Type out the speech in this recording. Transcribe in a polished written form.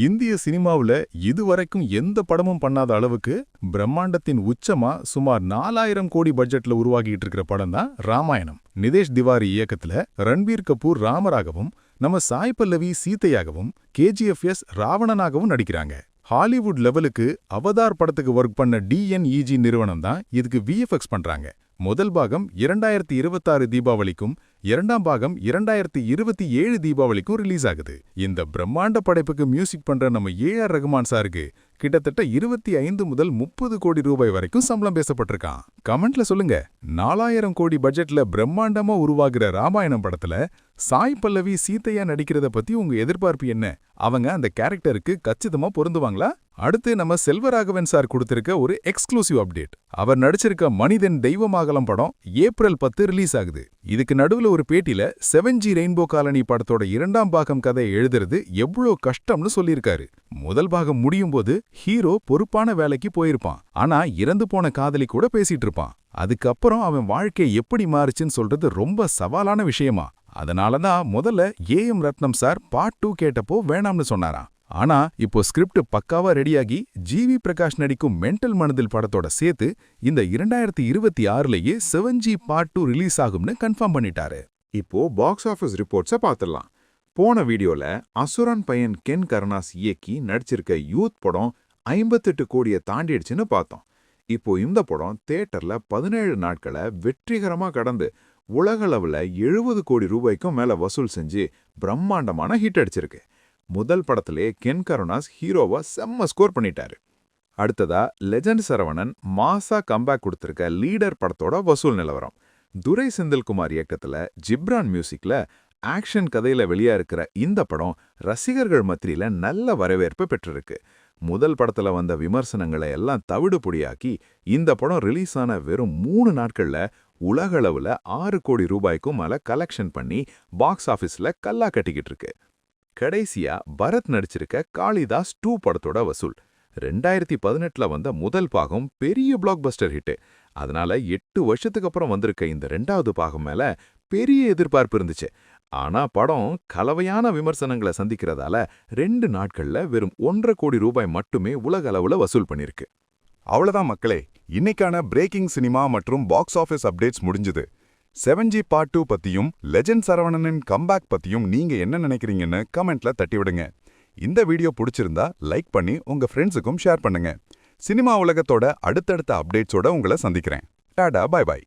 இந்திய சினிமாவுல இதுவரைக்கும் எந்த படமும் பண்ணாத அளவுக்கு பிரம்மாண்டத்தின் உச்சமா சுமார் 4000 கோடி பட்ஜெட்ல உருவாகிட்டு இருக்கிற படம் தான் ராமாயணம். நிதேஷ் திவாரி இயக்கத்துல ரன்பீர் கபூர் ராமராகவும், நம்ம சாய் பல்லவி சீதையாகவும், கேஜிஎஃப்எஸ் ராவணனாகவும் நடிக்கிறாங்க. ஹாலிவுட் லெவலுக்கு அவதார் படத்துக்கு ஒர்க் பண்ண டிஎன்இஜி நிறுவனம் தான் இதுக்கு விஎஃப்எக்ஸ் பண்றாங்க. முதல் பாகம் 2026 தீபாவளிக்கும், இரண்டாம் பாகம் 2027 தீபாவளிக்கும் ரிலீஸ் ஆகுது. இந்த பிரம்மாண்ட படைப்புக்கு மியூசிக் பண்ற நம்ம ஏஆர் ரகுமான் சாருக்கு கிட்டத்தட்ட 25 முதல் 30 கோடி ரூபாய் வரைக்கும் சம்பளம் பேசப்பட்டிருக்கான். கமெண்ட்ல சொல்லுங்க, 4000 கோடி பட்ஜெட்ல பிரம்மாண்டமா உருவாகிற ராமாயணம் படத்துல சாய் பல்லவி சீதையா நடிக்கிறத பத்தி உங்க எதிர்பார்ப்பு என்ன? அவங்க அந்த கேரக்டருக்கு கச்சிதமா பொருந்துவாங்களா? அடுத்து நம்ம செல்வராகவன் சார் கொடுத்திருக்க ஒரு எக்ஸ்க்ளூசிவ் அப்டேட். அவர் நடிச்சிருக்க மனிதன் தெய்வமாகலம் படம் ஏப்ரல் 10 ரிலீஸ் ஆகுது. இதுக்கு நடுவுல ஒரு பேட்டியில 7G ரெயின்போ காலனி படத்தோட இரண்டாம் பாகம் கதையை எழுதுறது எவ்வளோ கஷ்டம்னு சொல்லியிருக்காரு. முதல் பாகம் முடியும் போது ஹீரோ பொறுப்பான வேலைக்கு போயிருப்பான். ஆனா இறந்து போன காதலி கூட பேசிட்டு இருப்பான். அதுக்கப்புறம் அவன் வாழ்க்கை எப்படி மாறுச்சுன்னு சொல்றது ரொம்ப சவாலான விஷயமா. அதனாலதான் முதல்ல ஏஎம் ரத்னம் சார் பார்ட் 2 கேட்டப்போ வேணாம்னு சொன்னாராம். ஆனா இப்போ ஸ்கிரிப்ட் பக்காவா ரெடியாகி ஜிவி பிரகாஷ் நடிக்கும் மென்டல் மனதில் படத்தோட சேர்த்து இந்த 2026லயே 7G பார்ட் 2 ரிலீஸ் ஆகும்னு கன்ஃபார்ம் பண்ணிட்டாரு. இப்போ பாக்ஸ் ஆஃபீஸ் ரிப்போர்ட்ஸை பார்த்துடலாம். போன வீடியோல அசுரன் பையன் கென் கருணாஸ் இயக்கி நடிச்சிருக்க யூத் படம் 58 கோடியை தாண்டிடுச்சுன்னு பார்த்தோம். இப்போ இந்த படம் தியேட்டர்ல 17 நாட்களை வெற்றிகரமா கடந்து உலகளவுல 70 கோடி ரூபாய்க்கும் மேல வசூல் செஞ்சு பிரம்மாண்டமான ஹிட் அடிச்சிருக்கு. முதல் படத்திலே கென் கருணாஸ் ஹீரோவா செம்ம ஸ்கோர் பண்ணிட்டாரு. அடுத்ததா லெஜண்ட் சரவணன் மாசா கம்பேக் கொடுத்திருக்க லீடர் படத்தோட வசூல் நிலவரம். துரை செந்தில்குமார் இயக்கத்துல ஜிப்ரான் மியூசிக்ல ஆக்ஷன் கதையில வெளியா இருக்கிற இந்த படம் ரசிகர்கள் மத்தியில நல்ல வரவேற்பு பெற்றிருக்கு. முதல் படத்துல வந்த விமர்சனங்களை எல்லாம் தவிடு பொடியாக்கி இந்த படம் ரிலீஸ் ஆன வெறும் 3 நாட்கள்ல உலகளவுல 6 கோடி ரூபாய்க்கும் மேல கலெக்ஷன் பண்ணி பாக்ஸ் ஆபீஸ்ல கல்லா கட்டிக்கிட்டு இருக்கு. கடைசியா பரத் நடிச்சிருக்க காளிதாஸ் 2 படத்தோட வசூல் 2018ல வந்த முதல் பாகம் பெரிய பிளாக் பஸ்டர் ஹிட். அதனால 8 வருஷத்துக்கு அப்புறம் வந்திருக்க இந்த 2வது பாகம் மேல பெரிய எதிர்பார்ப்பு இருந்துச்சு. ஆனா படம் கலவையான விமர்சனங்களை சந்திக்கிறதால 2 நாட்கள்ல வெறும் 1.5 கோடி ரூபாய் மட்டுமே உலக அளவுல வசூல் பண்ணிருக்கு. அவ்வளவுதான் மக்களே, இன்னைக்கான பிரேக்கிங் சினிமா மற்றும் பாக்ஸ் ஆஃபீஸ் அப்டேட்ஸ் முடிஞ்சுது. 7G பார்ட் 2 பத்தியும் லெஜண்ட் சரவணனின் கம்பேக் பத்தியும் நீங்க என்ன நினைக்கிறீங்கன்னு கமெண்ட்ல தட்டி விடுங்க. இந்த வீடியோ பிடிச்சிருந்தா லைக் பண்ணி உங்க ஃப்ரெண்ட்ஸுக்கும் ஷேர் பண்ணுங்க. சினிமா உலகத்தோட அடுத்தடுத்த அப்டேட்ஸோட உங்களை சந்திக்கிறேன். Tata, bye by.